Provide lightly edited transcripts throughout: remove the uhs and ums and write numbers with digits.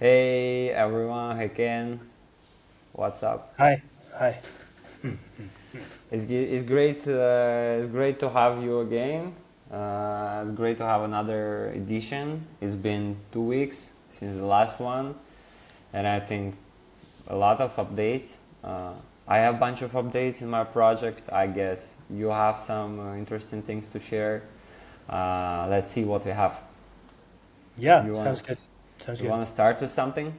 Hey everyone, hey Ken, what's up? Hi, hi. It's great to have you again. It's great to have another edition. It's been 2 weeks since the last one, and I think a lot of updates. I have a bunch of updates in my projects. I guess you have some interesting things to share. Let's see what we have. Yeah, You sounds want good. Sounds you good. want to start with something?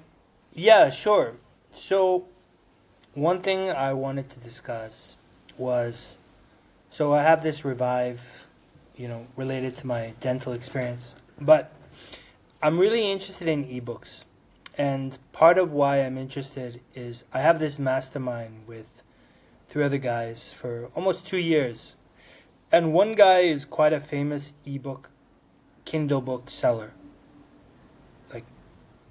Yeah, sure. So, one thing I wanted to discuss was I have this revive, related to my dental experience, but I'm really interested in ebooks. And part of why I'm interested is I have this mastermind with three other guys for almost 2 years. And one guy is quite a famous ebook, Kindle book seller. Like,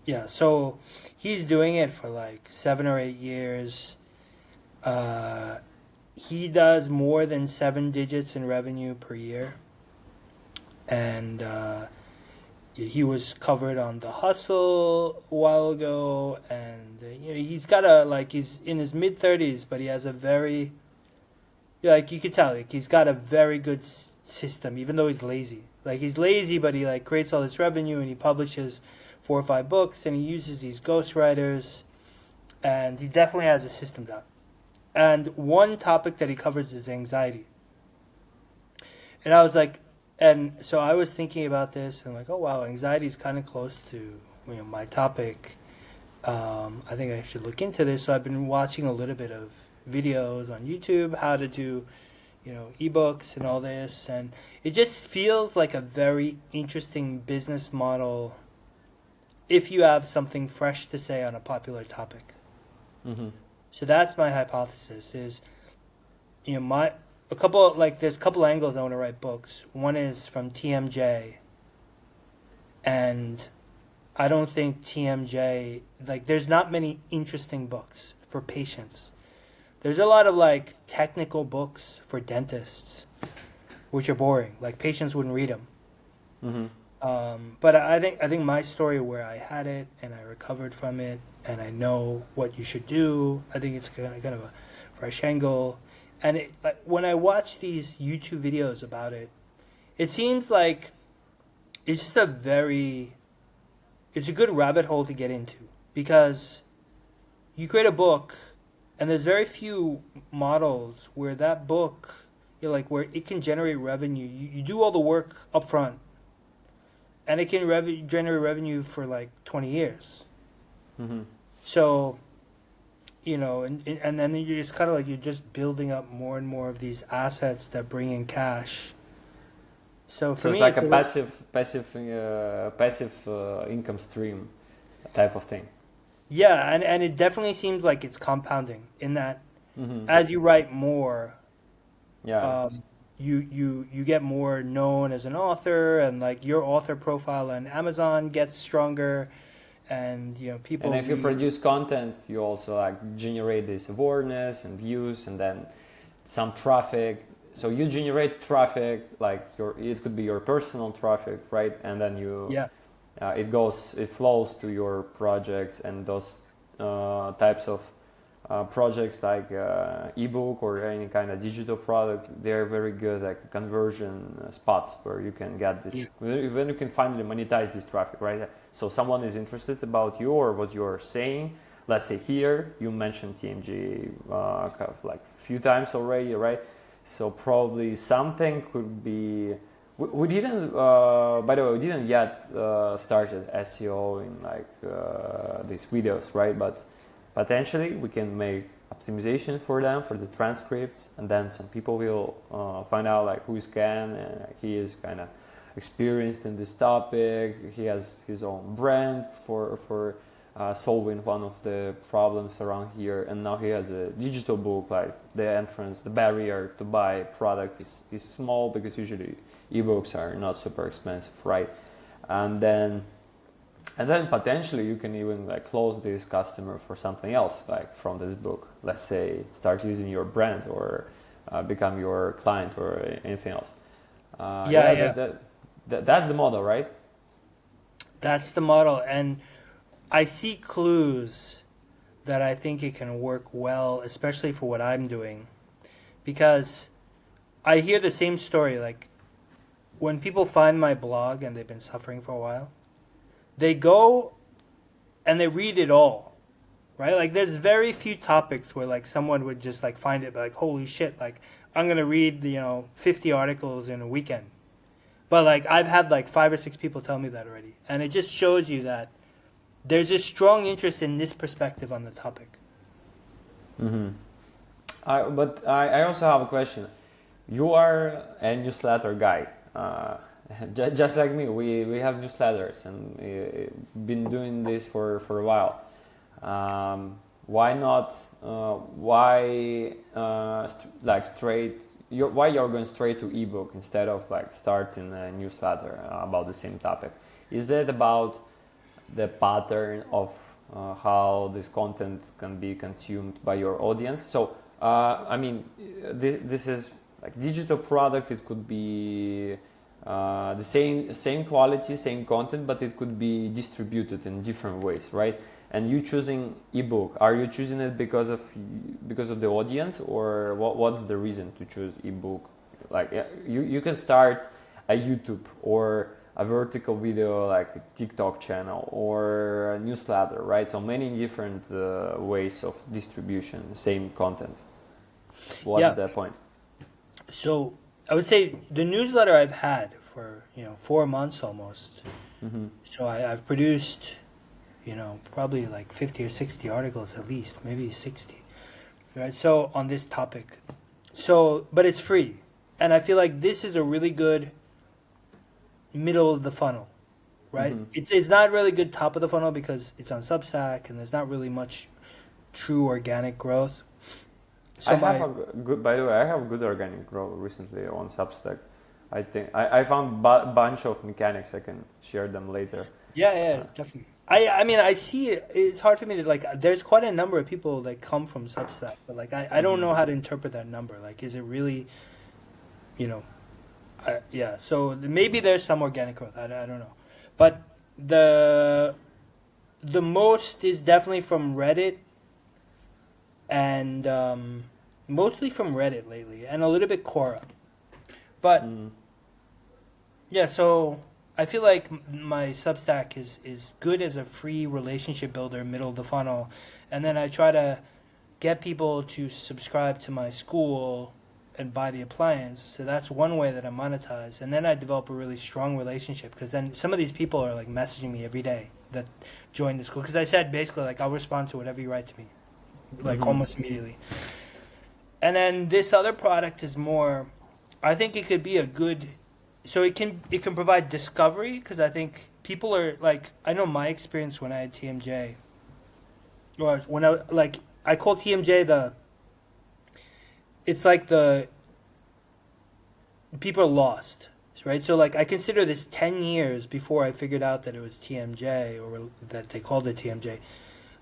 yeah, so he's doing it for like 7 or 8 years. Uh, he does more than 7 digits in revenue per year, and he was covered on the Hustle a while ago. And he's got a he's in his mid 30s, but he has a very you could tell he's got a very good system, even though he's lazy. Like he's lazy, but he creates all this revenue and he publishes 4 or 5 books and he uses these ghostwriters and he definitely has a system down. And one topic that he covers is anxiety. And I was like, and so I was thinking about this and like, oh wow, anxiety is kind of close to my topic. I think I should look into this. So I've been watching a little bit of videos on YouTube how to do ebooks and all this, and it just feels like a very interesting business model if you have something fresh to say on a popular topic. Mm-hmm. So that's my hypothesis is, my a couple like there's a couple angles I want to write books. One is from TMJ, and I don't think TMJ, there's not many interesting books for patients. There's a lot of technical books for dentists which are boring. Like patients wouldn't read them. Mm-hmm. But I think my story where I had it and I recovered from it and I know what you should do. I think it's kind of a fresh angle. And when I watch these YouTube videos about it, it seems like it's just it's a good rabbit hole to get into because you create a book and there's very few models where that book, where it can generate revenue. You do all the work up front and it can generate revenue for like 20 years. Mm-hmm. So, and then you're just kind of you're just building up more and more of these assets that bring in cash. So So for it's me, like it's a a little, passive income stream type of thing. yeah, and it definitely seems like it's compounding in that Mm-hmm. as you write more, Yeah, um, you get more known as an author, and your author profile on Amazon gets stronger, and and people if you read. produce content, you also like generate this awareness and views, and then some traffic. So you generate traffic, like it could be your personal traffic, right? And then Yeah, it flows to your projects and those types of projects like ebook or any kind of digital product. They're very good at conversion spots where you can get this yeah, when you can finally monetize this traffic, right? So someone is interested about you or what you're saying. Let's say here you mentioned TMG kind of like a few times already, right? So probably something could be. We didn't. By the way, we didn't yet started SEO in these videos, right? But potentially we can make optimization for them for the transcripts, and then some people will find out like who is Ken, and he is kind of experienced in this topic. He has his own brand for solving one of the problems around here, and now he has a digital book. Like the barrier to buy product is small because usually ebooks are not super expensive, right? And then potentially you can even like close this customer for something else, like from this book. Let's say start using your brand or become your client or anything else. yeah, Yeah, yeah. that's the model, right? That's the model, and I see clues that I think it can work well, especially for what I'm doing, because I hear the same story. Like when people find my blog and they've been suffering for a while, they go and they read it all, right? Like there's very few topics where like someone would just like find it like, holy shit, like I'm gonna read 50 articles in a weekend. But like I've had like 5 or 6 people tell me that already, and it just shows you that there's a strong interest in this perspective on the topic. Mm-hmm. But I also have a question. You are a newsletter guy, just like me. We have newsletters and been doing this for a while. Why not? Why you're going straight to ebook instead of like starting a newsletter about the same topic? Is it about the pattern of how this content can be consumed by your audience? So I mean, this is like digital product. It could be the same quality, same content, but it could be distributed in different ways, right? And you choosing ebook, are you choosing it because of the audience, or what's the reason to choose ebook? Like you can start a YouTube or a vertical video like a TikTok channel or a newsletter, right? So many different ways of distribution, same content. What's the point? So I would say the newsletter I've had for 4 months almost. Mm-hmm. So I've produced probably like 50 or 60 articles at least, maybe 60, right? So on this topic. So, but it's free. And I feel like this is a really good middle of the funnel, right? Mm-hmm. It's not really good top of the funnel because it's on Substack and there's not really much true organic growth. So by the way, I have good organic growth recently on Substack. I think I found bunch of mechanics. I can share them later. Yeah, definitely. I mean, I see it. It's hard for me to like. There's quite a number of people that come from Substack, but like I don't know how to interpret that number. Like, is it really, yeah. So maybe there's some organic growth. I don't know, but the most is definitely from Reddit, and mostly from Reddit lately, and a little bit Quora, but yeah. So I feel like my Substack is good as a free relationship builder, middle of the funnel, and then I try to get people to subscribe to my school and buy the appliance. So that's one way that I monetize, and then I develop a really strong relationship because then some of these people are like messaging me every day that join the school because I said basically like I'll respond to whatever you write to me, like almost immediately. And then this other product is more, I think it could be a good. So it can provide discovery because I think people are like, I know my experience when I had TMJ, or when I call TMJ it's like people are lost, right? So like I consider this 10 years before I figured out that it was TMJ or that they called it TMJ.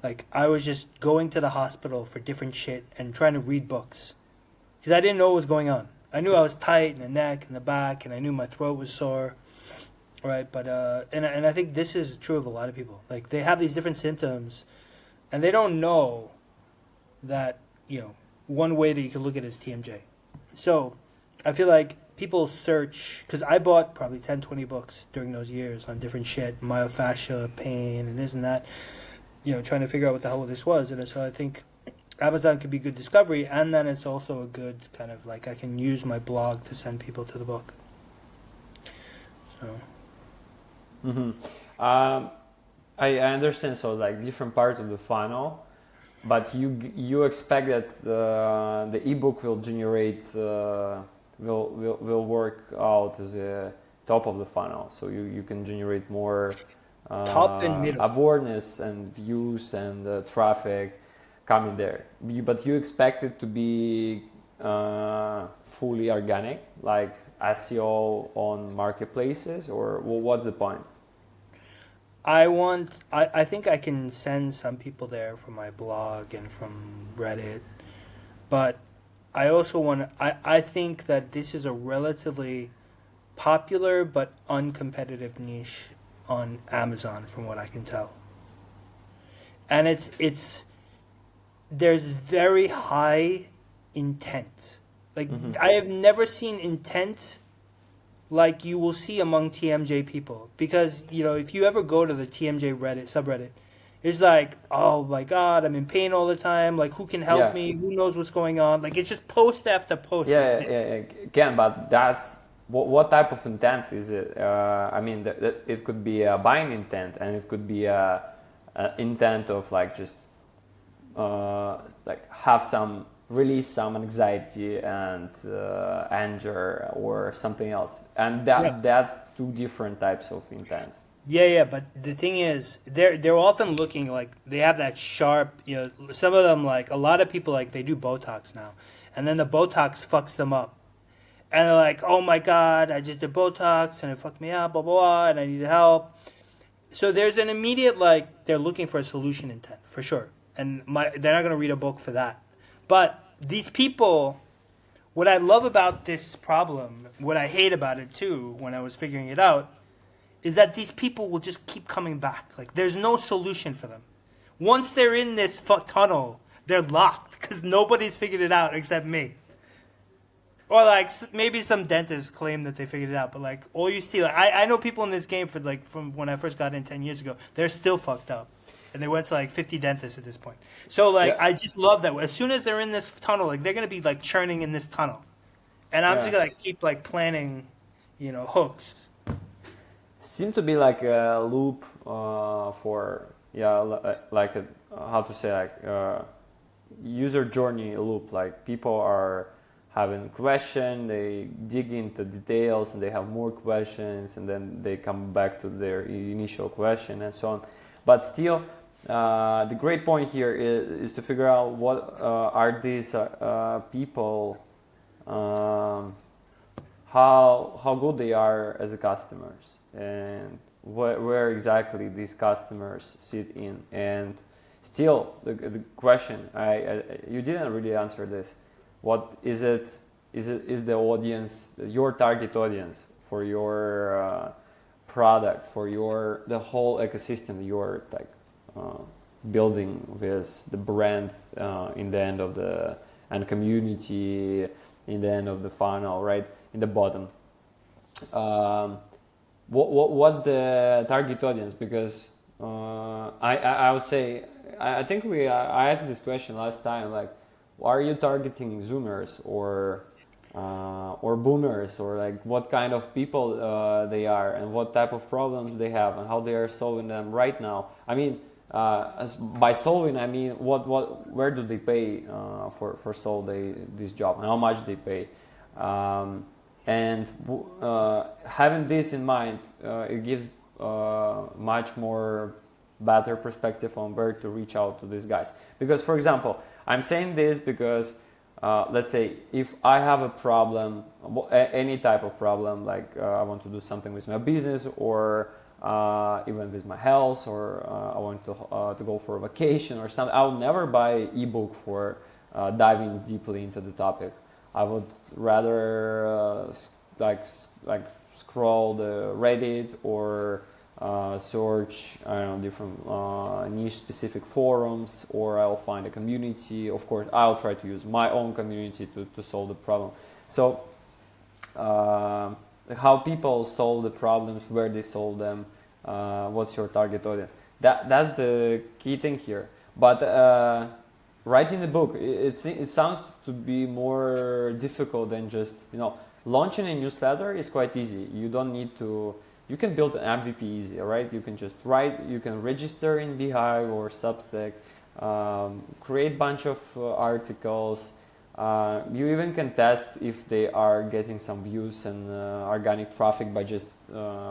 Like I was just going to the hospital for different shit and trying to read books because I didn't know what was going on. I knew I was tight in the neck and the back, and I knew my throat was sore, right? But and I think this is true of a lot of people. Like they have these different symptoms, and they don't know that one way that you can look at it is TMJ. So I feel like people search because I bought probably 10, 20 books during those years on different shit, myofascia, pain, and this and that. Trying to figure out what the hell this was, and so I think Amazon could be good discovery, and then it's also a good kind of like I can use my blog to send people to the book. So. I understand. So like different part of the funnel, but you expect that the ebook will generate will work out as a top of the funnel. So you can generate more top and middle awareness and views and traffic coming there, but you expect it to be fully organic, like SEO on marketplaces, or what's the point? I think I can send some people there from my blog and from Reddit, but I also I think that this is a relatively popular but uncompetitive niche on Amazon from what I can tell. and it's there's very high intent. Like I have never seen intent like you will see among TMJ people, because if you ever go to the TMJ Reddit subreddit, it's like, oh my god, I'm in pain all the time, like who can help Yeah. me, who knows what's going on, like it's just post after post Yeah, like yeah, this. yeah, yeah. Again, but that's what type of intent is it? I mean, it could be a buying intent, and it could be a intent of like just like have some release some anxiety and anger or something else, and Yeah. that's two different types of intents. Yeah, but the thing is, they're often looking like they have that sharp. Some of them, like a lot of people, like they do Botox now, and then the Botox fucks them up, and they're like, "Oh my god, I just did Botox and it fucked me up, blah blah blah, and I need help." So there's an immediate like they're looking for a solution intent for sure, and they're not gonna read a book for that. But these people, what I love about this problem, what I hate about it too, when I was figuring it out, is that these people will just keep coming back. Like there's no solution for them. Once they're in this tunnel, they're locked because nobody's figured it out except me. Or like maybe some dentists claim that they figured it out, but like all you see, like I know people in this game from when I first got in 10 years ago, they're still fucked up, and they went to like 50 dentists at this point. So like Yeah, I just love that as soon as they're in this tunnel, like they're gonna be like churning in this tunnel, and I'm just yeah. gonna keep like planning, hooks. Seem to be like a loop for like a, how to say, like user journey loop. Like people are having question, they dig into details, and they have more questions, and then they come back to their initial question and so on. But still, the great point here is to figure out what are these people, how good they are as a customers, and where exactly these customers sit in. And still, the question, you didn't really answer this. What is it? Is the audience your target audience for your product, for the whole ecosystem you're like building with the brand in the end of the and community in the end of the funnel, right? In the bottom. What's the target audience? Because I would say I think I asked this question last time. Like, are you targeting Zoomers or boomers, or like what kind of people they are and what type of problems they have and how they are solving them right now? I mean, by solving, I mean where do they pay for solve this job and how much they pay? And having this in mind, it gives much more better perspective on where to reach out to these guys. Because, for example, I'm saying this because let's say if I have a problem, any type of problem, like I want to do something with my business or even with my health, or I want to go for a vacation or something, I'll never buy ebook for diving deeply into the topic. I would rather like scroll the Reddit or search, I don't know, different niche specific forums, or I'll find a community. Of course, I'll try to use my own community to solve the problem. So how people solve the problems, where they solve them, what's your target audience? That's the key thing here. But writing the book, it sounds to be more difficult than just, launching a newsletter is quite easy. You don't need to. You can build an MVP easy, right? You can just write. You can register in Beehive or Substack, create a bunch of articles. You even can test if they are getting some views and organic traffic by just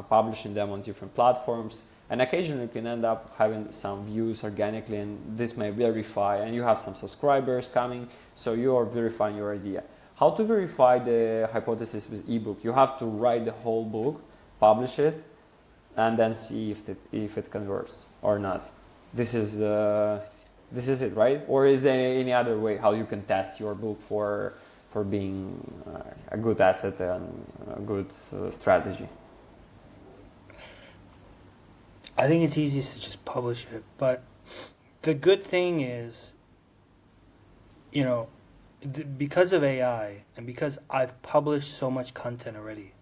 publishing them on different platforms. And occasionally you can end up having some views organically, and this may verify, and you have some subscribers coming, so you are verifying your idea. How to verify the hypothesis with ebook? You have to write the whole book, publish it, and then see if it converts or not. This is it, right? Or is there any other way how you can test your book for being a good asset and a good strategy? I think it's easiest to just publish it, but the good thing is, you know, because of AI and because I've published so much content already,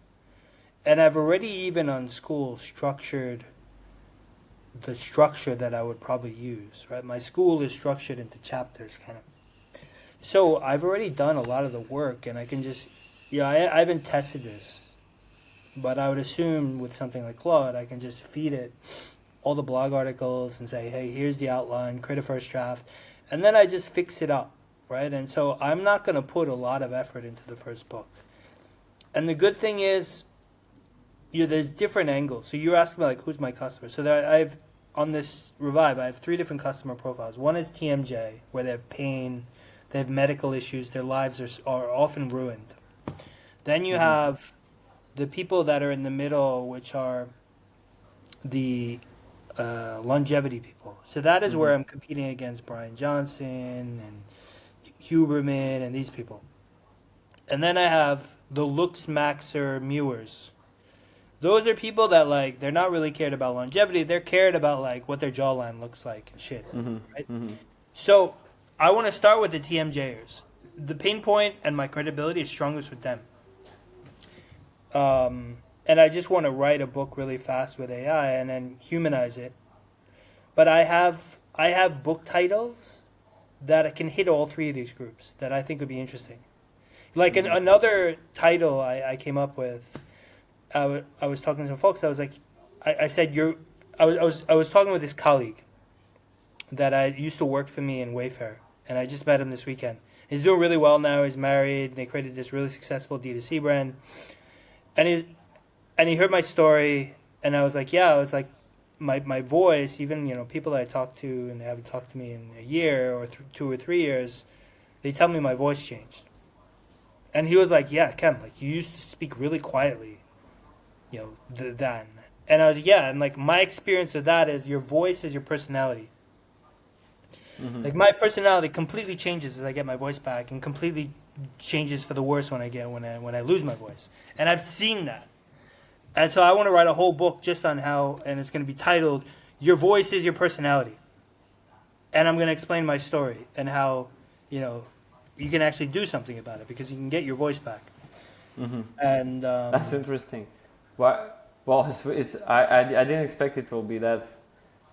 and I've already even on school structured the structure that I would probably use, right? My school is structured into chapters, kind of. So I've already done a lot of the work, and I can just, I haven't tested this, but I would assume with something like Claude, I can just feed it all the blog articles and say, hey, here's the outline, create a first draft, and then I just fix it up, right? And so I'm not going to put a lot of effort into the first book. And the good thing is, there's different angles. So you're asking me like, who's my customer? So I've on this Revive, I have 3 different customer profiles. One is TMJ, where they have pain, they have medical issues, their lives are often ruined. Then you have the people that are in the middle, which are the longevity people. So that is where I'm competing against Brian Johnson and Huberman and these people. And then I have the looks maxer mewers. Those are people that like they're not really cared about longevity. They're cared about like what their jawline looks like and shit. Right? So I want to start with the TMJers. The pain point and my credibility is strongest with them. And I just want to write a book really fast with AI and then humanize it. But I have book titles that can hit all 3 of these groups that I think would be interesting. Like another title I came up with, I was talking to some folks. I was like, I said I was talking with this colleague that I used to work for me in Wayfair, and I just met him this weekend. He's doing really well now. He's married, and they created this really successful D2C brand. And he heard my story, and I was like, my voice, even people that I talk to and they haven't talked to me in a year or 2 or 3 years, they tell me my voice changed. And he was like, yeah, Ken, like you used to speak really quietly, then. And I was and like my experience with that is your voice is your personality. Like my personality completely changes as I get my voice back, and completely changes for the worse when I lose my voice. And I've seen that. And so I want to write a whole book just on how, and it's going to be titled, Your Voice is Your Personality. And I'm going to explain my story and how, you can actually do something about it because you can get your voice back. And that's interesting. Well, I didn't expect it will be that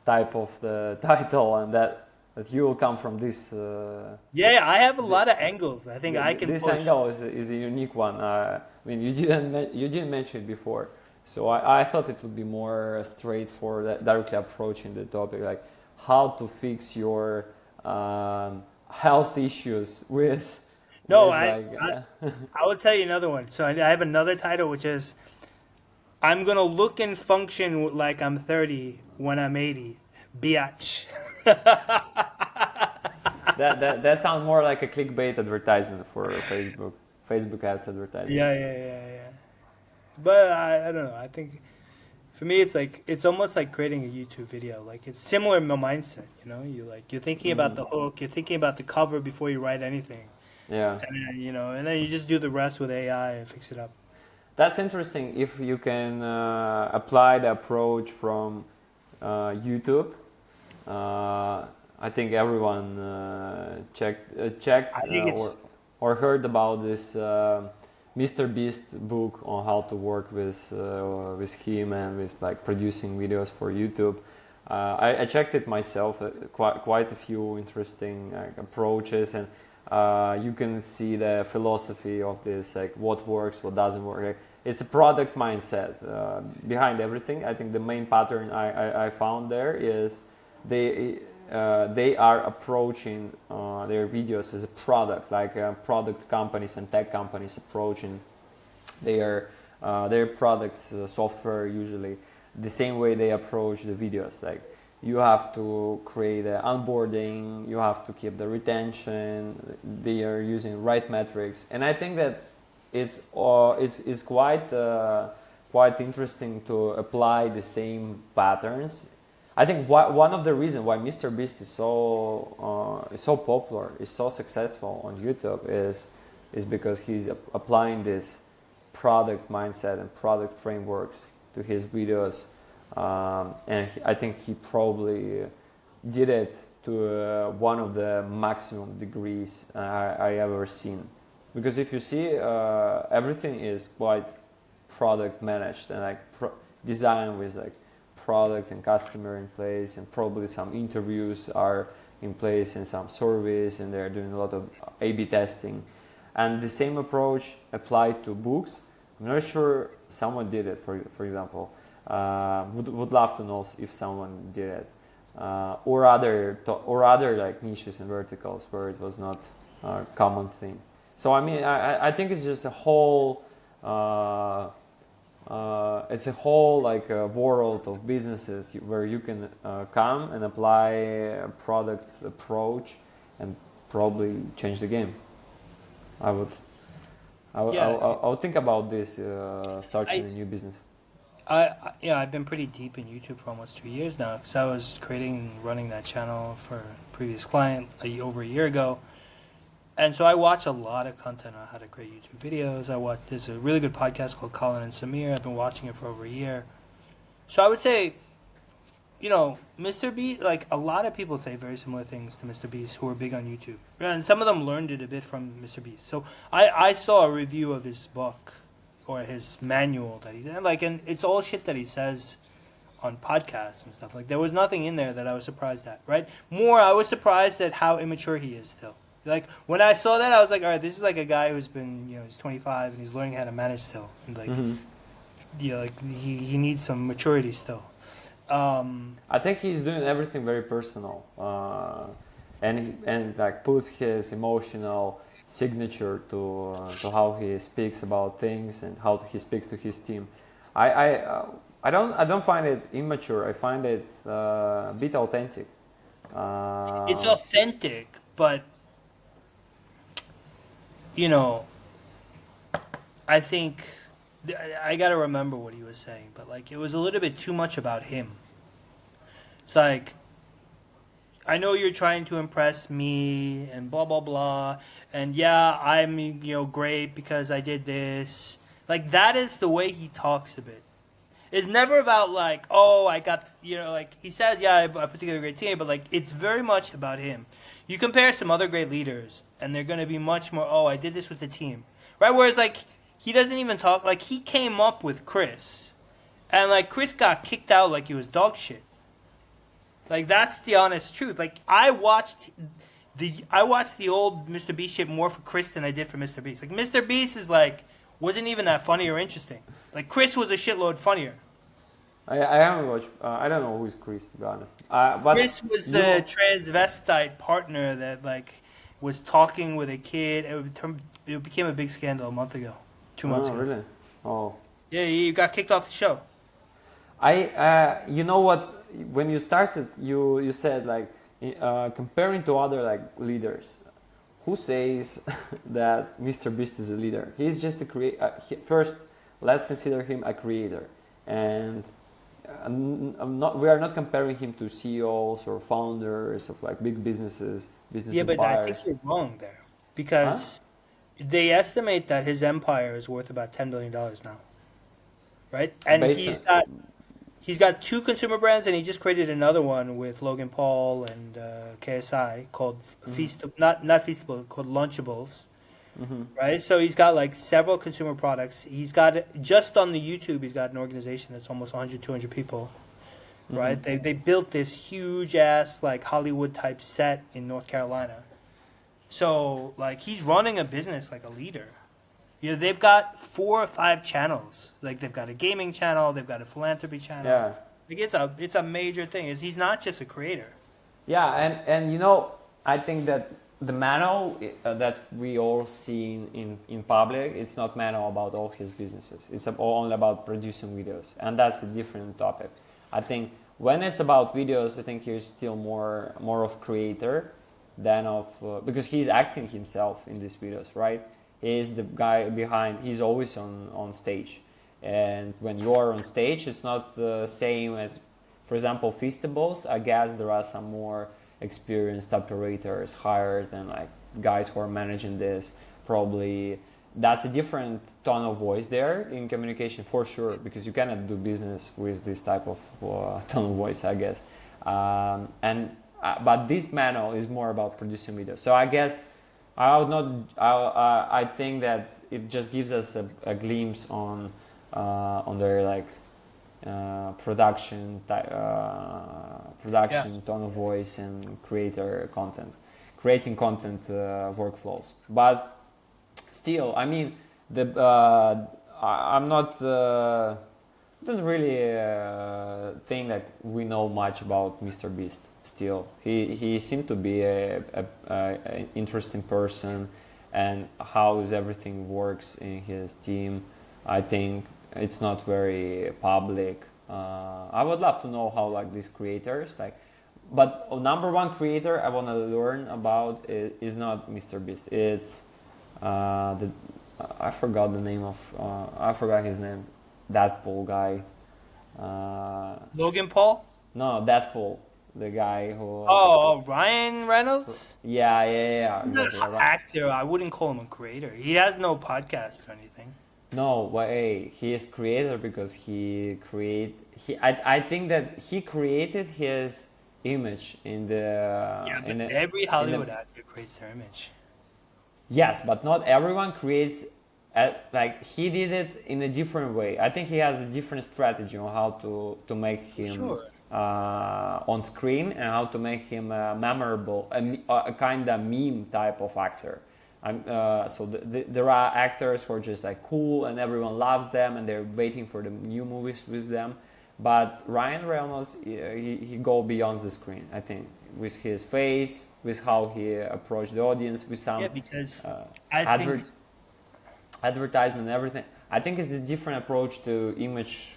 type of the title, and that you will come from this. I have a lot of angles. I think I can. This push. angle is a unique one. I mean, you didn't mention it before, so I thought it would be more straight for that directly approaching the topic, like how to fix your health issues with. No, I will tell you another one. So I have another title, which is, I'm gonna look and function like I'm 30 when I'm 80, biatch. that sounds more like a clickbait advertisement for Facebook ads advertisement. Yeah. But I don't know. I think for me, it's almost like creating a YouTube video. Like it's similar mindset. You're thinking about the hook. You're thinking about the cover before you write anything. Yeah. And then you just do the rest with AI and fix it up. That's interesting. If you can apply the approach from YouTube, I think everyone checked or heard about this Mr. Beast book on how to work with him and with like producing videos for YouTube. I checked it myself. Quite a few interesting approaches, and you can see the philosophy of this, like what works, what doesn't work. It's a product mindset behind everything. I think the main pattern I found there is they are approaching their videos as a product, like product companies and tech companies approaching their products, software usually, the same way they approach the videos. Like you have to create the onboarding, you have to keep the retention, they are using right metrics, and I think that it's quite interesting to apply the same patterns. I think one of the reasons why Mr. Beast is so popular, is so successful on YouTube is because he's applying this product mindset and product frameworks to his videos, and I think he probably did it to one of the maximum degrees I ever seen. Because if you see, everything is quite product managed and like design with like product and customer in place, and probably some interviews are in place and some surveys, and they're doing a lot of A/B testing. And the same approach applied to books. I'm not sure someone did it. For example, would love to know if someone did it, or other like niches and verticals where it was not a common thing. So I mean, I think it's just a whole. It's a whole like a world of businesses where you can come and apply a product approach and probably change the game. I would think about this starting a new business. I've been pretty deep in YouTube for almost 2 years now, because I was creating and running that channel for a previous client over a year ago. And so I watch a lot of content on how to create YouTube videos. There's a really good podcast called Colin and Samir. I've been watching it for over a year. So I would say, Mr. Beast, like a lot of people say very similar things to Mr. Beast who are big on YouTube. And some of them learned it a bit from Mr. Beast. So I saw a review of his book or his manual that he's like, and it's all shit that he says on podcasts and stuff. Like there was nothing in there that I was surprised at, right? More, I was surprised at how immature he is still. Like when I saw that, I was like, all right, this is like a guy who's been, he's 25 and he's learning how to manage still. And like, like he needs some maturity still. I think he's doing everything very personal, and like puts his emotional signature to how he speaks about things and how he speaks to his team. I don't find it immature. I find it a bit authentic. It's authentic, but I think I got to remember what he was saying, but like it was a little bit too much about him. It's like, I know you're trying to impress me and blah blah blah, and yeah, I'm great because I did this. Like that is the way he talks a bit. It's never about like, oh, I got like he says, yeah, I put together a great team, but like it's very much about him. You compare some other great leaders, and they're going to be much more, oh, I did this with the team. Right? Whereas, like, he doesn't even talk. Like, he came up with Chris. And, like, Chris got kicked out like he was dog shit. Like, that's the honest truth. Like, I watched the old Mr. Beast shit more for Chris than I did for Mr. Beast. Like, Mr. Beast is, like, wasn't even that funny or interesting. Like, Chris was a shitload funnier. I haven't watched. I don't know who is Chris, to be honest. But Chris was the transvestite partner that like was talking with a kid. It became a big scandal a month ago, 2 months ago. Really? Oh. Yeah, you got kicked off the show. You know what? When you started, you said like comparing to other like leaders. Who says that Mr. Beast is a leader? He's just a creator. First, let's consider him a creator, and. We are not comparing him to CEOs or founders of like big businesses, Yeah, but empires. I think you're wrong there, because they estimate that his empire is worth about $10 billion now, right? And he's got 2 consumer brands, and he just created another one with Logan Paul and KSI called not Feastable, called Lunchables. Right, so he's got like several consumer products. He's got just on the YouTube. He's got an organization that's almost 100, 200 people. Right, they built this huge ass like Hollywood type set in North Carolina. So like he's running a business like a leader. They've got 4 or 5 channels. Like they've got a gaming channel, they've got a philanthropy channel. Yeah, like it's a major thing. He's not just a creator. Yeah, and I think that the manual that we all see in public, it's not manual about all his businesses. It's only about producing videos, and that's a different topic. I think when it's about videos, I think he's still more of creator than of because he's acting himself in these videos, right? He's the guy behind. He's always on stage, and when you are on stage, it's not the same as, for example, Feastables. I guess there are some more experienced operators hired and like guys who are managing this. Probably that's a different tone of voice there in communication for sure, because you cannot do business with this type of tone of voice, I guess. And but this manual is more about producing video. So I guess I would not. I think that it just gives us a glimpse on their like production, tone of voice, and creating content workflows. But still, I mean, I'm not. Don't really think that we know much about Mr. Beast. Still, he seemed to be an interesting person, and how is everything works in his team. I think it's not very public. I would love to know how like these creators like, but number one creator I want to learn about is not Mr. Beast. It's the I forgot the name of I forgot his name. Deadpool guy. Logan Paul? No, Deadpool, the guy who. Ryan Reynolds? Yeah, He's an exactly. Right. actor. I wouldn't call him a creator. He has no podcast or anything. No, but hey, he is creator because I think that he created his image in the Yeah, in but the, every in Hollywood the actor creates their image. yes, but not everyone creates like he did it in a different way. I think he has a different strategy on how to make him Sure. on screen and how to make him memorable, a kind of meme type of actor. There are actors who are just like cool and everyone loves them and they're waiting for the new movies with them. But Ryan Reynolds, he go beyond the screen. I think with his face, with how he approached the audience, with some Yeah, because uh, I think advertisement and everything. I think it's a different approach to image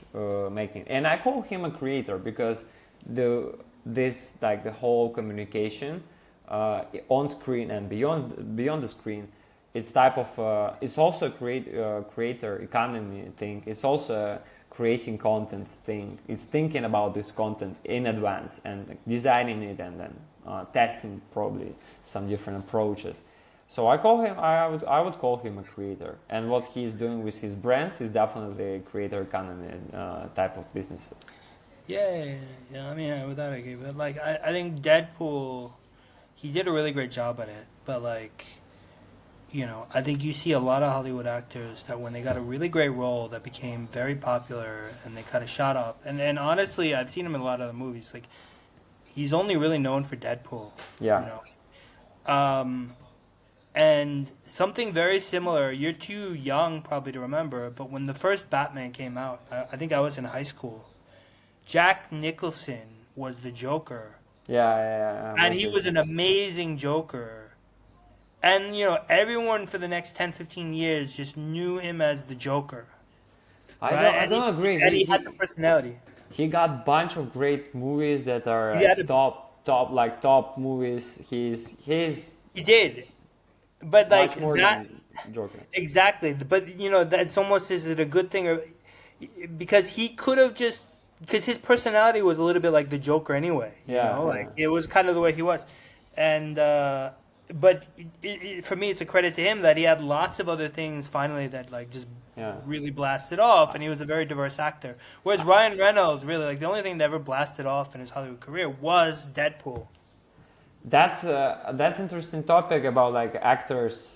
making, and I call him a creator because the whole communication on screen and beyond the screen, it's type of it's also a creator economy thing. It's also a creating content thing. It's thinking about this content in advance and like, designing it and then testing probably some different approaches. So I would call him a creator, and what he's doing with his brands is definitely a creator economy type of business. yeah. I mean, without agree, but like I think Deadpool, he did a really great job at it. But like, I think you see a lot of Hollywood actors that when they got a really great role that became very popular and they kind of shot up. And honestly, I've seen him in a lot of the movies. Like, he's only really known for Deadpool. Yeah. You know. And something very similar. You're too young probably to remember, but when the first Batman came out, I think I was in high school. Jack Nicholson was the Joker, Yeah. and he was an amazing Joker. And everyone for the next 10, 15 years just knew him as the Joker, right? I don't agree. And he had the personality. He got bunch of great movies that are He had a, top movies. he did, but like much more that than Joker. exactly. But that's almost, is it a good thing or because he could have just, because his personality was a little bit like the Joker anyway. Like it was kind of the way he was, and but for me, it's a credit to him that he had lots of other things finally that like just really blasted off, and he was a very diverse actor. Whereas Ryan Reynolds, really, like the only thing that ever blasted off in his Hollywood career was Deadpool. That's interesting topic about like actors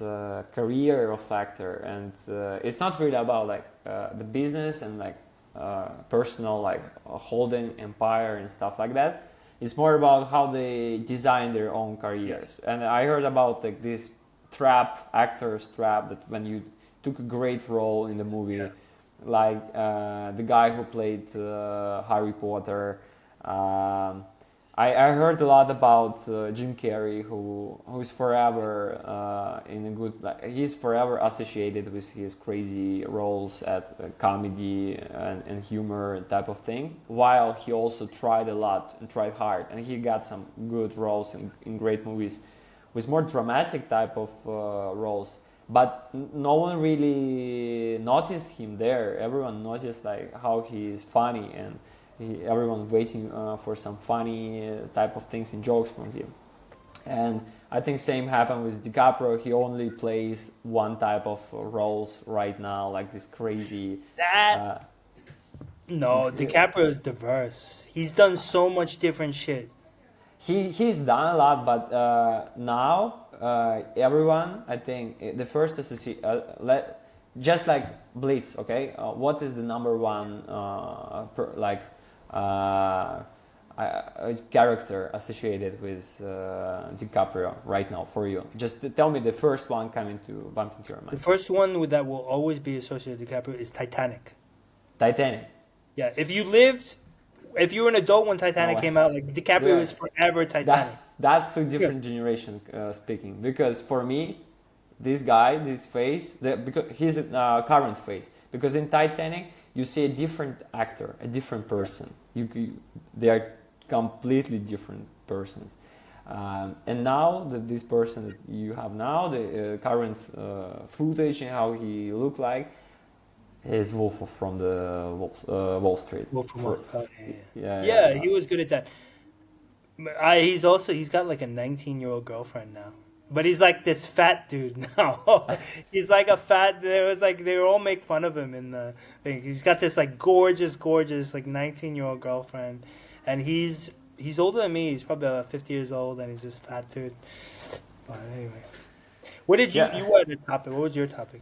career of actor, and it's not really about like the business and like personal like holding empire and stuff like that. It's more about how they design their own careers. And I heard about like this actor's trap, that when you took a great role in the movie, like the guy who played Harry Potter. I heard a lot about Jim Carrey, who's forever he's forever associated with his crazy roles at comedy and humor type of thing. While he also tried a lot and tried hard, and he got some good roles in great movies, with more dramatic type of roles. But no one really noticed him there. Everyone noticed like how he is funny, and everyone waiting for some funny type of things and jokes from him. And I think same happened with DiCaprio. He only plays one type of roles right now, like this crazy. No, DiCaprio is diverse. He's done so much different shit. he's done a lot, but now everyone, I think the first just like Blitz, okay, what is the number one character associated with DiCaprio right now for you? Just tell me the first one bumped into your The mind. first one that will always be associated with DiCaprio is Titanic. Titanic. Yeah, if you were an adult when Titanic No, came out, like DiCaprio is forever Titanic. that's two Yeah. different generation speaking. Because for me, this guy, this face, because his current face. Because in Titanic, you see a different actor, a different person. They are completely different persons. And now this person that you have now, the current footage and how he look like, is Wolf from the Wall Street. Wolf of Wall- Yeah. he was good at that. He's got like a 19-year-old girlfriend now. But he's like this fat dude now. He's like a fat. They all make fun of him in the thing. He's got this like gorgeous like 19-year-old girlfriend, and he's older than me. He's probably about 50 years old, and he's this fat dude. But anyway, what did you had a topic? What was your topic?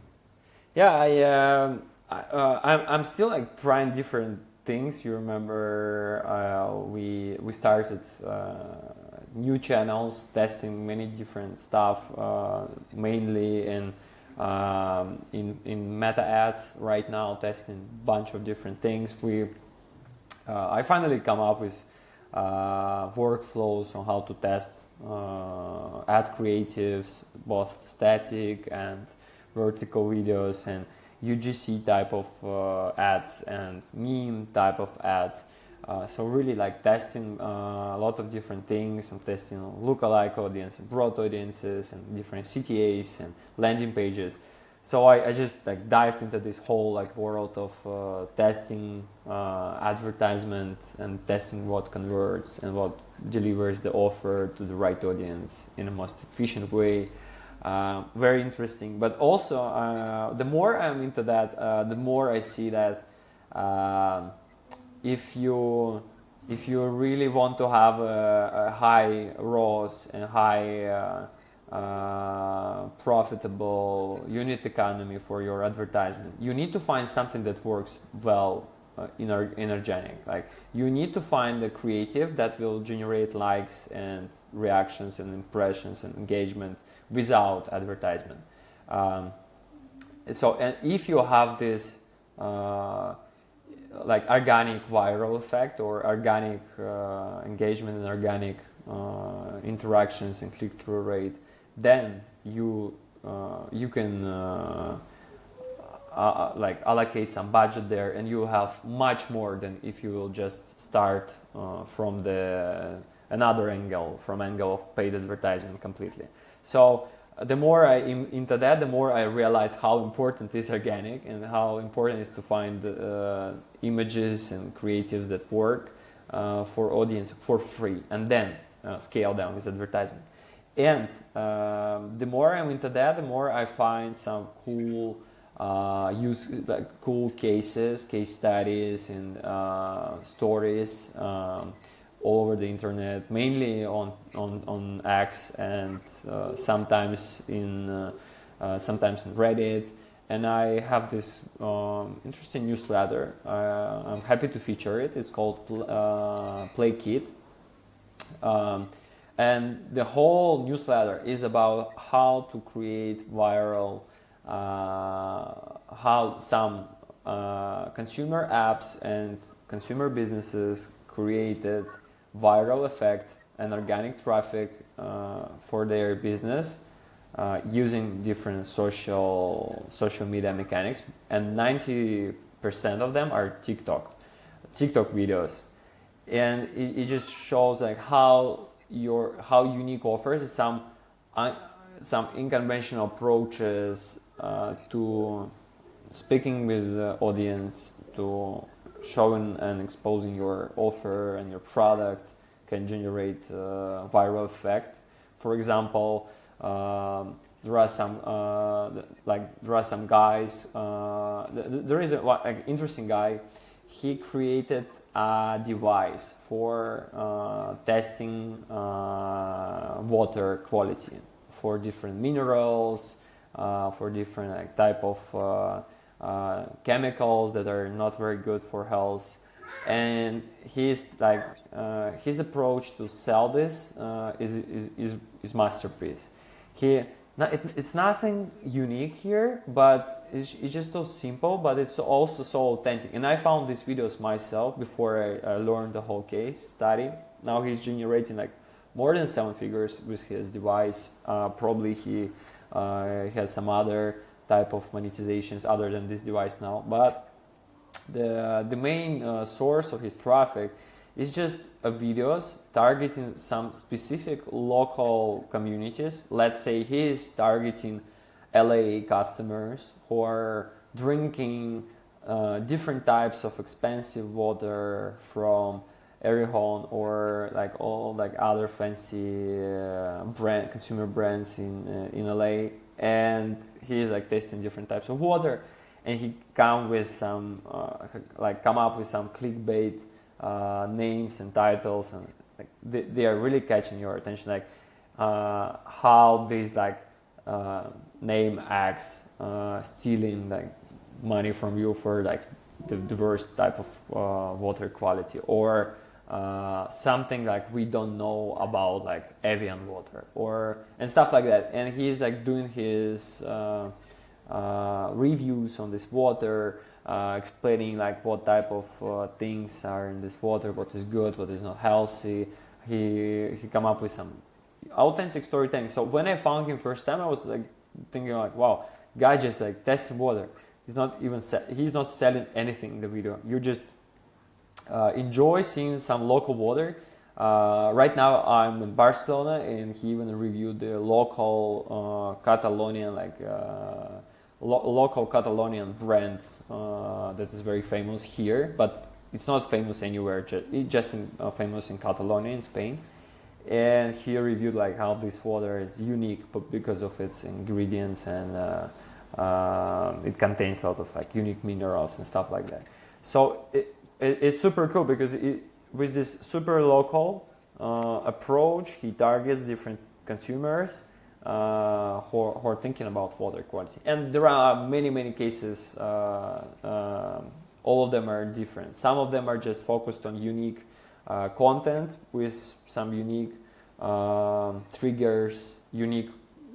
Yeah, I'm still like trying different things. You remember we started new channels, testing many different stuff, mainly in meta ads right now, testing a bunch of different things. I finally come up with workflows on how to test ad creatives, both static and vertical videos, and UGC type of ads and meme type of ads. So really like testing a lot of different things. I'm testing lookalike audience, broad audiences, and different CTAs and landing pages. So I just like dived into this whole like world of testing advertisement and testing what converts and what delivers the offer to the right audience in the most efficient way. Very interesting. But also, the more I'm into that, the more I see that if you really want to have a high ROAS and high profitable unit economy for your advertisement, you need to find something that works well in organic. Like you need to find a creative that will generate likes and reactions and impressions and engagement without advertisement. And if you have this like organic viral effect or organic engagement and organic interactions and click-through rate, then you can like allocate some budget there, and you have much more than if you will just start from another angle of paid advertisement completely. So the more I into that, the more I realize how important is organic and how important is to find images and creatives that work for audience for free, and then scale down with advertisement. And the more I'm into that, the more I find some cool cool cases, case studies, and stories all over the internet, mainly on X and sometimes in Reddit. And I have this interesting newsletter. I'm happy to feature it. It's called Play Kit. And the whole newsletter is about how to create viral, how some consumer apps and consumer businesses created viral effect and organic traffic for their business using different social media mechanics, and 90% of them are TikTok videos, and it just shows like how unique offers some unconventional approaches to speaking with the audience, to showing and exposing your offer and your product can generate viral effect. For example, there are some guys. There is an interesting guy. he created a device for testing water quality for different minerals, for different like, type of chemicals that are not very good for health. And his approach to sell this is masterpiece. It's nothing unique here, but it's just so simple, but it's also so authentic. And I found these videos myself before I learned the whole case study. Now he's generating like more than 7 figures with his device. Probably he has some other type of monetizations other than this device now. But the main source of his traffic is just videos targeting some specific local communities. Let's say he is targeting LA customers who are drinking different types of expensive water from Erihon or like all like other fancy consumer brands in LA, and he is like testing different types of water, and he come up with some clickbait names and titles, and like they are really catching your attention, like how these name X stealing like money from you for like the worst type of water quality, or something like we don't know about like Evian water and stuff like that. And he's like doing his reviews on this water, explaining like what type of things are in this water, what is good, what is not healthy. He come up with some authentic storytelling. So when I found him first time, I was like thinking like, wow, guy just like testing water. He's not selling anything in the video. You just enjoy seeing some local water. Right now I'm in Barcelona, and he even reviewed the local Catalonian local Catalonian brand that is very famous here, but it's not famous anywhere. It's just famous in Catalonia in Spain. And he reviewed like how this water is unique, but because of its ingredients, and it contains a lot of like unique minerals and stuff like that. So it's super cool because with this super local approach, he targets different consumers who are thinking about water quality. And there are many cases. All of them are different. Some of them are just focused on unique content with some unique triggers, unique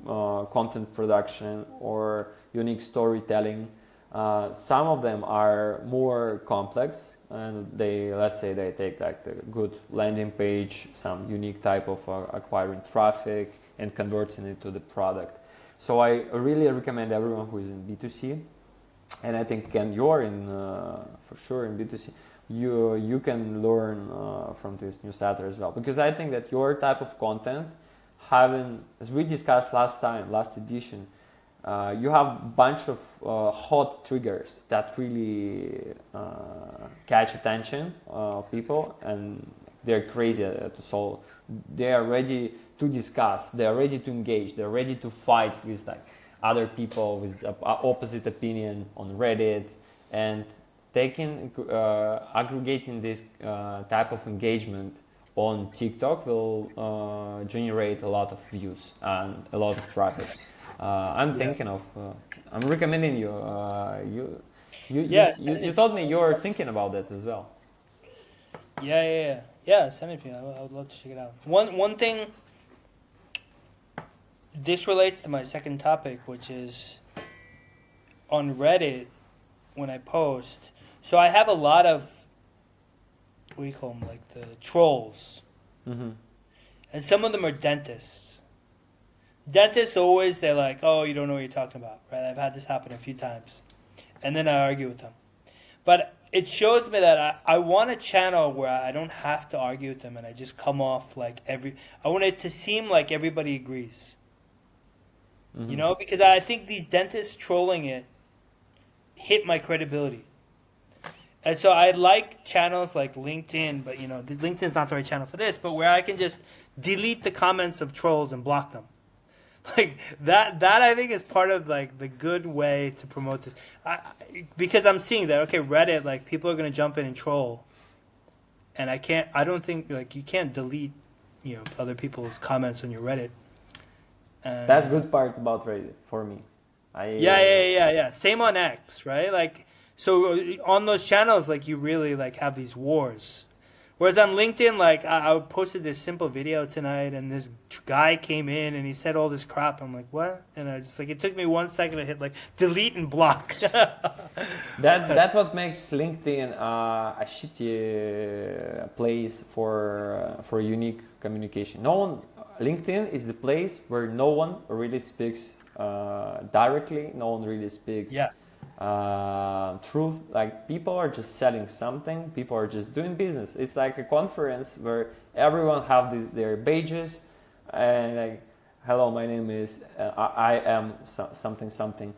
content production, or unique storytelling. Some of them are more complex, and let's say they take like the good landing page, some unique type of acquiring traffic and converting it to the product. So I really recommend everyone who is in B2C, and I think Ken, you're in for sure in B2C. You can learn from this newsletter as well, because I think that your type of content, as we discussed last edition, you have a bunch of hot triggers that really catch attention of people, and they're crazy to solve. They are ready to discuss, they are ready to engage, they're ready to fight with like other people with opposite opinion on Reddit, and aggregating this type of engagement on TikTok will generate a lot of views and a lot of traffic. I'm recommending you. You told me you're thinking about that as well. Yeah. Send it to me. I would love to check it out. One thing. This relates to my second topic, which is on Reddit when I post. So I have a lot of, what do you call them, like the trolls. Mm-hmm. And some of them are dentists. Dentists always, they're like, oh, you don't know what you're talking about, right? I've had this happen a few times. And then I argue with them. But it shows me that I want a channel where I don't have to argue with them, and I just come off like I want it to seem like everybody agrees. Mm-hmm. You know, because I think these dentists trolling it hit my credibility. And so I like channels like LinkedIn, but you know, LinkedIn's not the right channel for this, but where I can just delete the comments of trolls and block them. Like that I think is part of like the good way to promote this. Because I'm seeing that okay, Reddit, like people are gonna jump in and troll, and I don't think like you can't delete, other people's comments on your Reddit. That's And good part about Reddit for me. yeah, I yeah, yeah, yeah. Same on X, right? Like so on those channels, like you really like have these wars. Whereas on LinkedIn, like I posted this simple video tonight, and this guy came in and he said all this crap. I'm like, what? And I just like it took me 1 second to hit like delete and block. that's what makes LinkedIn a shitty place for unique communication. No one LinkedIn is the place where no one really speaks directly. No one really speaks Yeah, truth. Like people are just selling something. People are just doing business. It's like a conference where everyone have their badges and like, hello, my name is I am something something,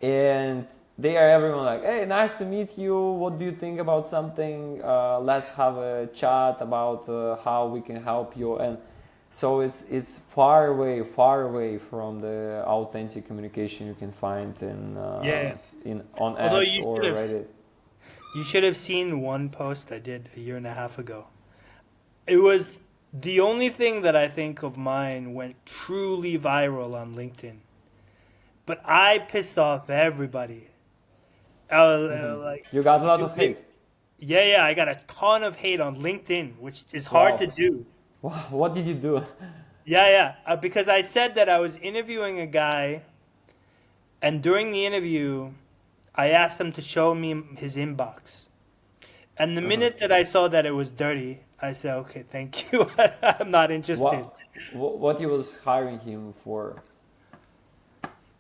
and they are everyone like, hey, nice to meet you. What do you think about something? Let's have a chat about how we can help you. And so it's far away from the authentic communication you can find yeah. in on Although X or Reddit. you should have seen one post I did a year and a half ago. It was the only thing that I think of mine went truly viral on LinkedIn. But I pissed off everybody. I was like, You got a lot of it- hate. yeah, yeah, I got a ton of hate on LinkedIn, which is hard Wow. to do. What did you do? Yeah, yeah, because I said that I was interviewing a guy, and during the interview, I asked him to show me his inbox. And the minute that I saw that it was dirty, I said, okay, thank you. I'm not interested. What you was hiring him for?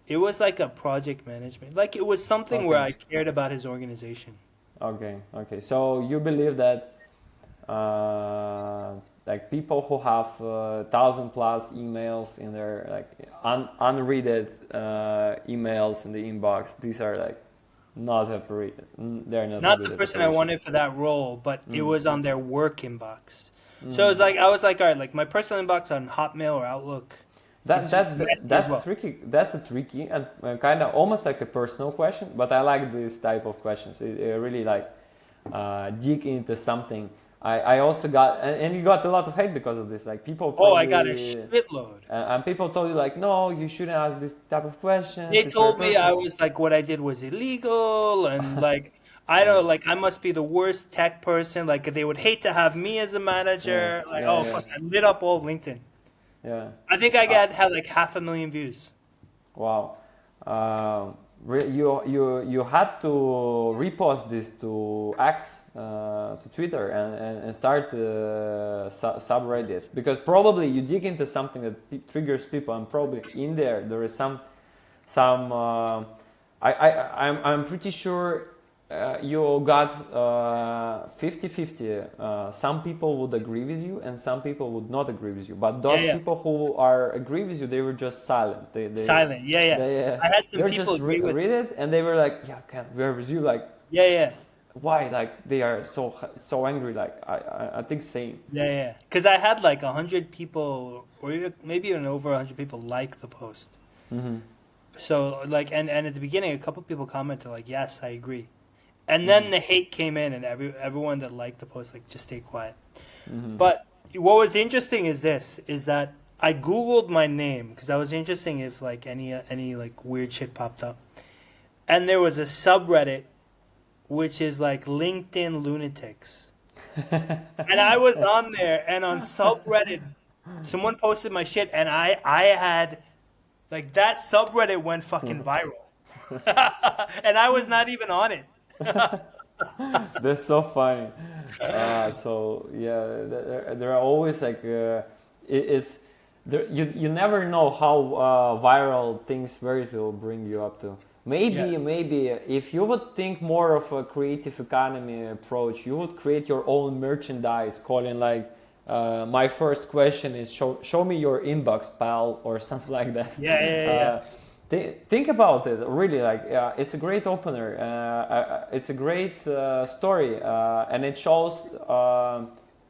It was like a project management. Like it was something where Okay. I cared about his organization. Okay. So you believe that like people who have 1,000+ emails in their like unreaded emails in the inbox, these are like not operated. They're not a Not the good person I operation. wanted for that role, but it was on their work inbox. So it was like I was like, all right, like my personal inbox on Hotmail or Outlook. It's messy as That's well. tricky. That's a tricky and kind of almost like a personal question. But I like this type of questions. It really like dig into something. I also got and you got a lot of hate because of this. Like people Oh, I got a probably shitload. and people told you like, no, you shouldn't ask this type of questions. They It's very told me I personal. was like what I did was illegal and like I don't know, like I must be the worst tech person. Like they would hate to have me as a Yeah, manager. Like yeah, oh yeah, fuck, I lit up all LinkedIn. yeah. I think I Uh, had like 500,000 views. Wow. You had to repost this to X, to Twitter, and start subreddit because probably you dig into something that triggers people, and probably in there is some. I'm pretty sure you got 50-50. Some people would agree with you and some people would not agree with you, but Yeah, those yeah. people who are agree with you, they were just silent. Silent. Yeah, yeah. They I had some they're people just agree with read it and they were like, yeah, can't we're with you, like yeah, yeah. why, like they are so angry, like I think same. Yeah, yeah. Because I had like 100 people, or maybe even over 100 people, like the post. Mm-hmm. So like, and at the beginning, a couple people commented like, "Yes, I agree," and then the hate came in, and everyone that liked the post like, just stay quiet. Mm-hmm. But what was interesting is that I googled my name because I was interesting if like any like weird shit popped up, and there was a subreddit which is like LinkedIn lunatics. And I was on there, and on subreddit, someone posted my shit, and I had like that subreddit went fucking viral, and I was not even on it. That's so funny. So yeah, there are always like it's there, you never know how viral things will bring you up to. Yes. Maybe if you would think more of a creative economy approach, you would create your own merchandise calling like my first question is show me your inbox, pal, or something like that. Yeah, yeah, yeah, yeah. Think about it, really. Like it's a great opener. It's a great story, and it shows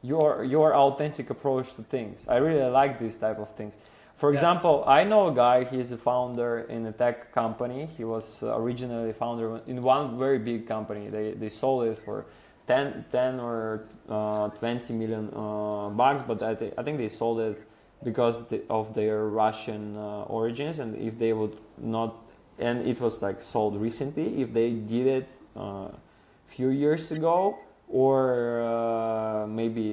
your authentic approach to things. I really like these type of things. For Yeah. example, I know a guy. He's a founder in a tech company. He was originally founder in one very big company. They sold it for 10 or 20 million bucks, but I think they sold it because of their Russian origins. And if they would not, and it was like sold recently. If they did it few years ago, or maybe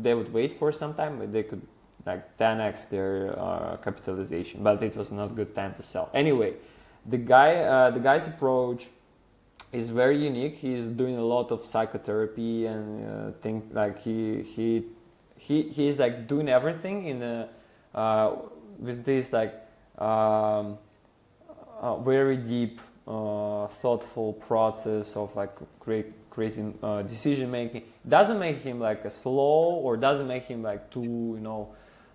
they would wait for some time, they could like 10x their capitalization, but it was not good time to sell. Anyway, the guy's approach is very unique. He's doing a lot of psychotherapy and think like he's like doing everything in with this like very deep thoughtful process of like creating decision making. It doesn't make him like a slow, or doesn't make him like too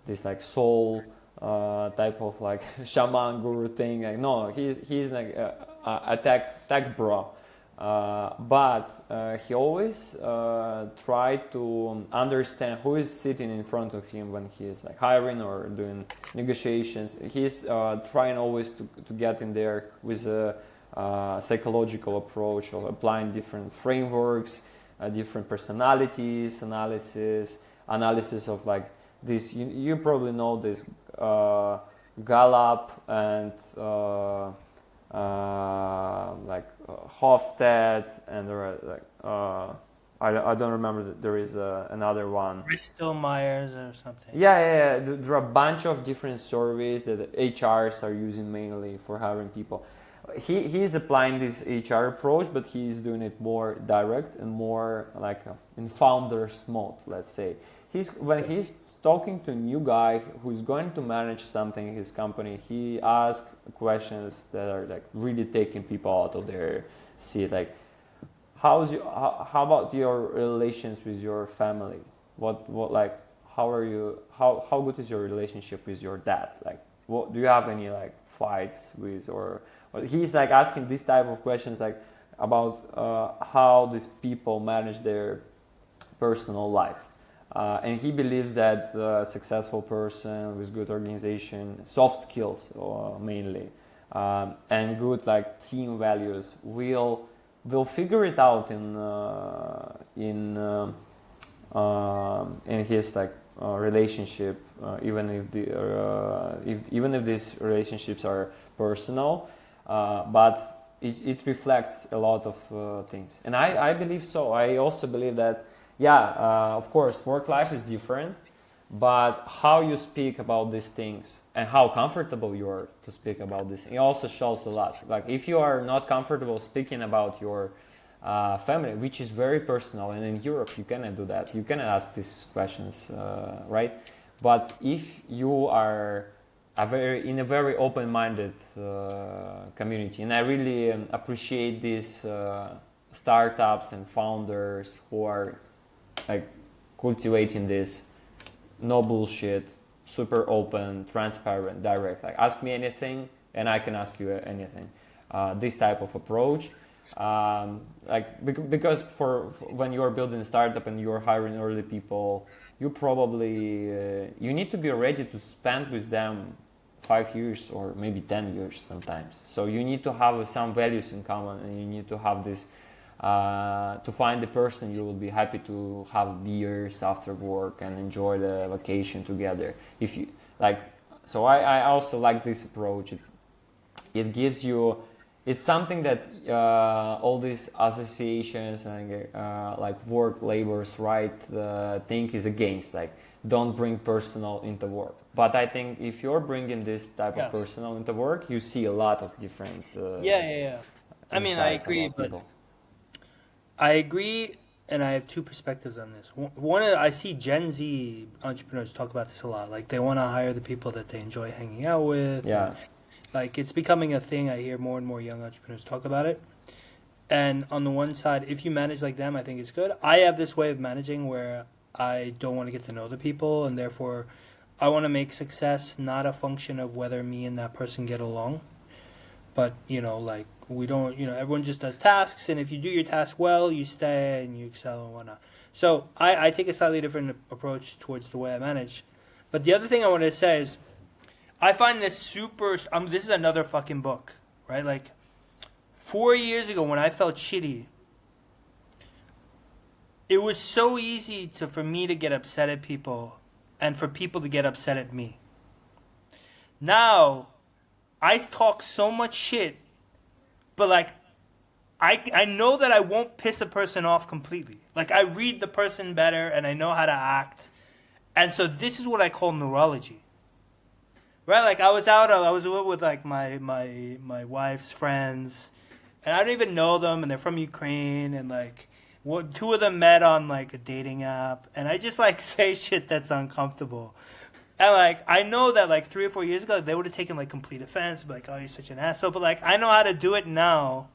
this like soul type of like shaman guru thing. Like no, he's like a tech bro, but he always tried to understand who is sitting in front of him when he is like hiring or doing negotiations. He's trying always to get in there with a psychological approach of applying different frameworks, different personalities, analysis of like this. You probably know this Gallup and like Hofstede, and there are like I don't remember that there is another one. Bristol Myers or something. Yeah. There are a bunch of different surveys that HRs are using mainly for hiring people. He's applying this HR approach, but he's doing it more direct and more like in founder's mode, let's say. When he's talking to a new guy who's going to manage something in his company, he asks questions that are like really taking people out of their seat. Like, how about your relations with your family? What like how are you? How good is your relationship with your dad? Like, what do you have any like fights with or he's like asking this type of questions like about how these people manage their personal life. And he believes that a successful person with good organization, soft skills mainly, and good like team values will figure it out in his like relationship, even if these relationships are personal, but it reflects a lot of things. And I believe so. I also believe that. Yeah, of course, work life is different, but how you speak about these things and how comfortable you are to speak about this, it also shows a lot. Like if you are not comfortable speaking about your family, which is very personal, and in Europe you cannot do that. You cannot ask these questions, right? But if you are in a very open-minded community, and I really appreciate these startups and founders who are like cultivating this no bullshit, super open, transparent, direct. Like ask me anything and I can ask you anything. This type of approach, because for when you are building a startup and you're hiring early people, you probably you need to be ready to spend with them 5 years or maybe 10 years sometimes. So you need to have some values in common, and you need to have this. To find the person you will be happy to have beers after work and enjoy the vacation together. If you like, so I also like this approach. It gives you, it's something that all these associations and like work labor's right think is against. Like, don't bring personal into work. But I think if you're bringing this type of personal into work, you see a lot of different. Yeah. I mean, I agree, but. People. I agree, and I have two perspectives on this. One, I see Gen Z entrepreneurs talk about this a lot. Like, they want to hire the people that they enjoy hanging out with. Yeah. And, like, it's becoming a thing. I hear more and more young entrepreneurs talk about it. And on the one side, if you manage like them, I think it's good. I have this way of managing where I don't want to get to know the people, and therefore I want to make success not a function of whether me and that person get along. But, like, we don't, everyone just does tasks, and if you do your task well, you stay and you excel and whatnot. So I take a slightly different approach towards the way I manage. But the other thing I wanted to say is, I find this super. This is another fucking book, right? Like 4 years ago, when I felt shitty, it was so easy for me to get upset at people, and for people to get upset at me. Now, I talk so much shit, but like, I know that I won't piss a person off completely. Like, I read the person better, and I know how to act, and so this is what I call neurology. Right, like I was with like my wife's friends, and I don't even know them, and they're from Ukraine, and like two of them met on like a dating app, and I just like say shit that's uncomfortable, and like I know that like 3 or 4 years ago they would have taken like complete offense, like, oh, you're such an asshole, but like I know how to do it now,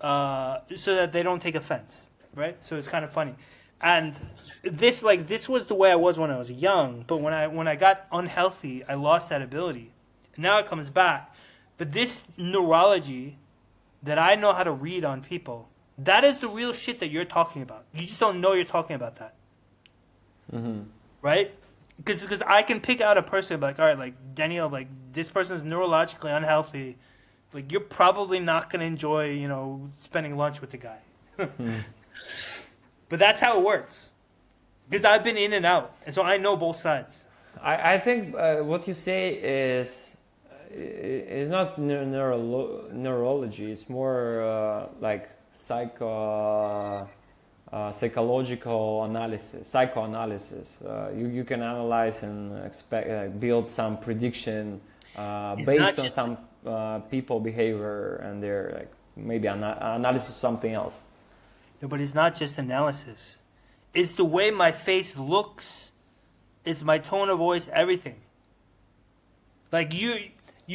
so that they don't take offense, right? So it's kind of funny. And this was the way I was when I was young, but when I got unhealthy, I lost that ability. And now it comes back. But this neurology that I know how to read on people, that is the real shit that you're talking about. You just don't know you're talking about that. Mm-hmm. Right? Because I can pick out a person, like, all right, like Daniil, like this person is neurologically unhealthy. Like, you're probably not going to enjoy, spending lunch with the guy. But that's how it works. Because I've been in and out. And so I know both sides. I think what you say is not neurology. It's more like psychological analysis, psychoanalysis. You can analyze and build some prediction based on some people behavior and their like maybe analysis of something else. No, but it's not just analysis. It's the way my face looks. It's my tone of voice, everything. Like you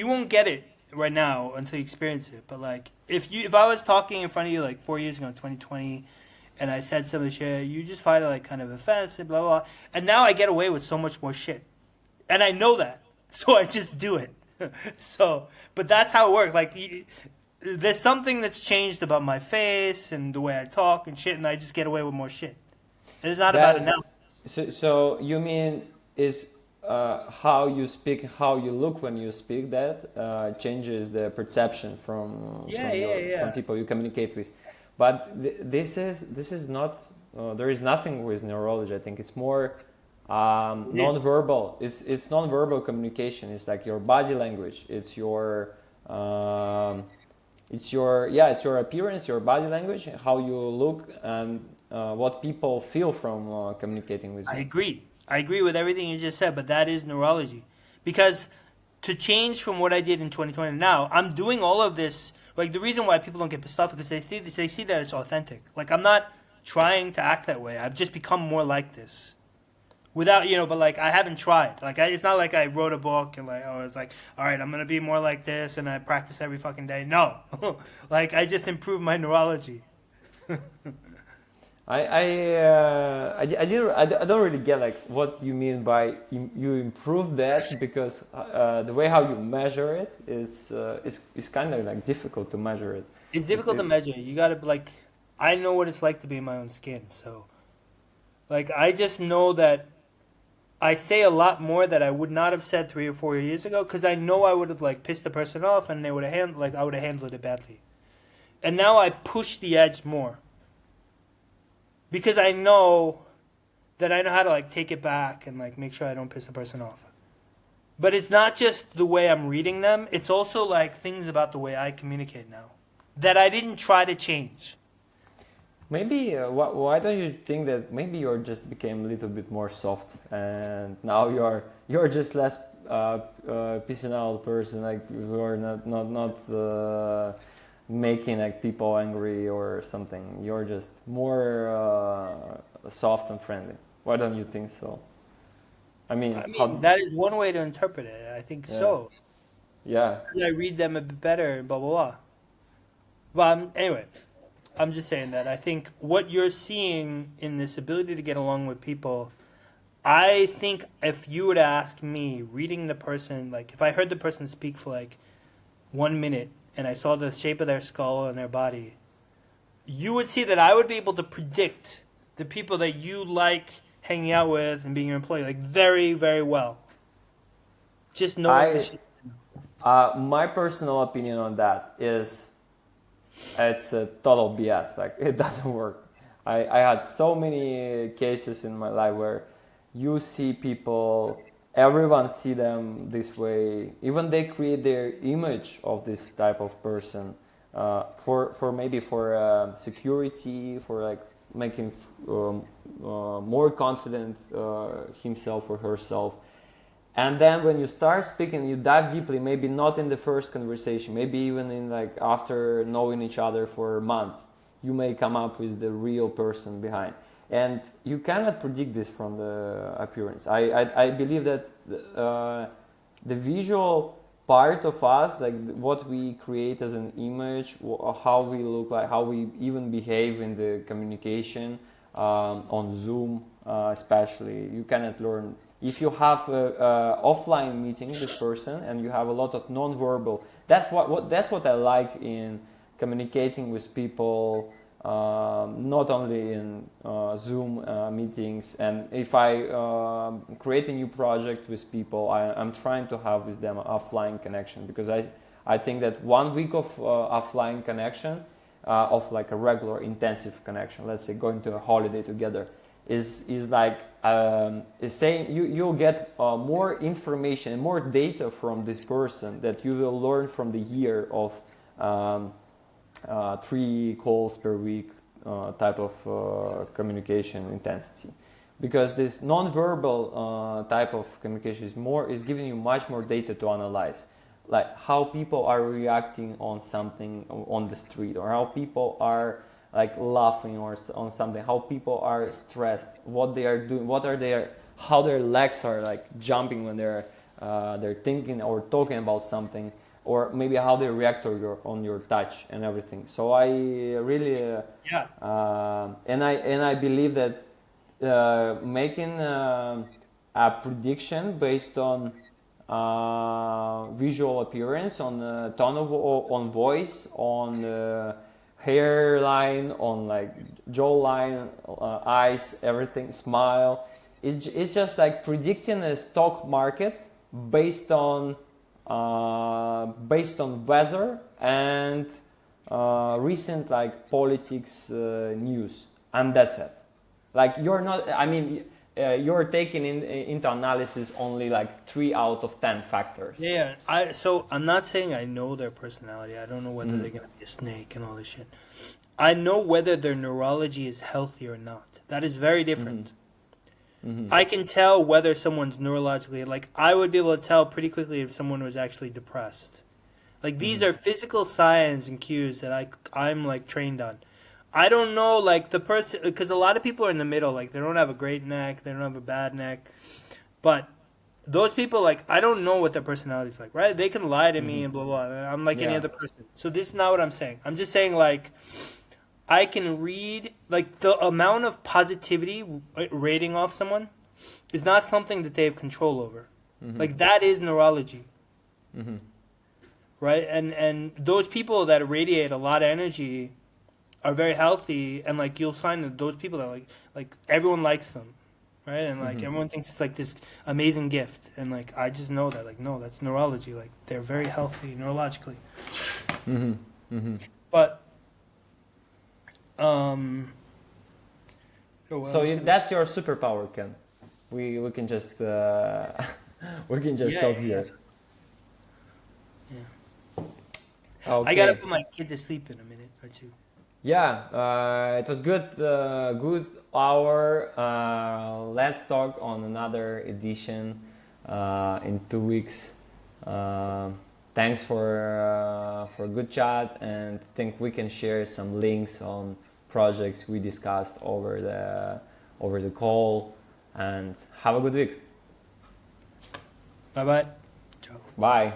won't get it right now until you experience it. But like if I was talking in front of you like 4 years ago in 2020, and I said some of the shit, you just find it like kind of offensive, blah blah blah. And now I get away with so much more shit, and I know that, so I just do it. But that's how it works. Like, there's something that's changed about my face and the way I talk and shit, and I just get away with more shit. It's not about analysis. So you mean is how you speak, how you look when you speak that changes the perception from people you communicate with. But this is not. There is nothing with neurology. I think it's more non-verbal. It's non-verbal communication. It's like your body language. It's your appearance, your body language, how you look, and what people feel from communicating with you. I agree with everything you just said, but that is neurology. Because to change from what I did in 2020 now, I'm doing all of this. Like, the reason why people don't get pissed off is because they see that it's authentic. Like, I'm not trying to act that way. I've just become more like this. Without, but like, I haven't tried. Like, it's not like I wrote a book and like, oh, it's like, all right, I'm going to be more like this and I practice every fucking day. No. Like, I just improved my neurology. I don't really get like what you mean by you improve that, because the way how you measure it is kind of like difficult to measure it. It's difficult to measure. You gotta like, I know what it's like to be in my own skin, so like I just know that I say a lot more that I would not have said 3 or 4 years ago, because I know I would have like pissed the person off and they would have I would have handled it badly, and now I push the edge more. Because I know how to like take it back and like make sure I don't piss the person off. But it's not just the way I'm reading them. It's also like things about the way I communicate now that I didn't try to change. Maybe why don't you think that maybe you're just became a little bit more soft and now you're just less pissing out person, like you're not making like people angry or something. You're just more soft and friendly. Why don't you think so? I mean that is one way to interpret it. I think so. Yeah. I read them a bit better, blah blah blah. But anyway, I'm just saying that I think what you're seeing in this ability to get along with people, I think if you were to ask me, reading the person, like if I heard the person speak for like 1 minute and I saw the shape of their skull and their body, you would see that I would be able to predict the people that you like hanging out with and being your employee, like very, very well. Just knowing the shit. My personal opinion on that is it's a total BS. Like it doesn't work. I had so many cases in my life where you see people, everyone see them this way. Even they create their image of this type of person for maybe for security, for like making more confident himself or herself. And then when you start speaking, you dive deeply, maybe not in the first conversation, maybe even in like after knowing each other for a month, you may come up with the real person behind. And you cannot predict this from the appearance. I believe that the visual part of us, like what we create as an image, how we look like, how we even behave in the communication on Zoom, especially, you cannot learn. If you have a offline meeting with this person and you have a lot of non-verbal, that's what I like in communicating with people, not only in Zoom meetings. And if I create a new project with people, I'm trying to have with them an offline connection, because I think that 1 week of offline connection, of like a regular intensive connection, let's say going to a holiday together, is like is saying you'll get more information and more data from this person that you will learn from the year of 3 calls per week type of communication intensity, because this non-verbal type of communication is giving you much more data to analyze, like how people are reacting on something on the street, or how people are like laughing or on something, how people are stressed, what they are doing, how their legs are like jumping when they're thinking or talking about something, or maybe how they react on your touch and everything. So I really and I believe that making a prediction based on visual appearance, on tone of on voice, on hairline, on like jawline, eyes, everything, smile. It's just like predicting a stock market based on weather and recent like politics news, and that's it. Like you're not. I mean, you're taking into analysis only like 3 out of 10 factors. Yeah, so I'm not saying I know their personality. I don't know whether they're gonna be a snake and all this shit. I know whether their neurology is healthy or not. That is very different. I can tell whether someone's neurologically, like I would be able to tell pretty quickly if someone was actually depressed. Like these are physical signs and cues that I'm like trained on. I don't know, like the person, because a lot of people are in the middle. Like they don't have a great neck, they don't have a bad neck, but those people, like I don't know what their personality is like, right? They can lie to me and blah blah. I'm like any other person. So this is not what I'm saying. I'm just saying like I can read like the amount of positivity rating off someone is not something that they have control over. Like that is neurology, right? And those people that radiate a lot of energy are very healthy, and like you'll find that those people that like everyone likes them, right? And like everyone thinks it's like this amazing gift, and like I just know that like no, that's neurology. Like they're very healthy neurologically. But that's your superpower, Ken. We can just we can just stop here. Yeah. Okay. I gotta put my kid to sleep in a minute or two. Yeah, it was good. Good hour. Let's talk on another edition in 2 weeks. Thanks for a good chat, and I think we can share some links on projects we discussed over the call. And have a good week. Bye bye. Bye.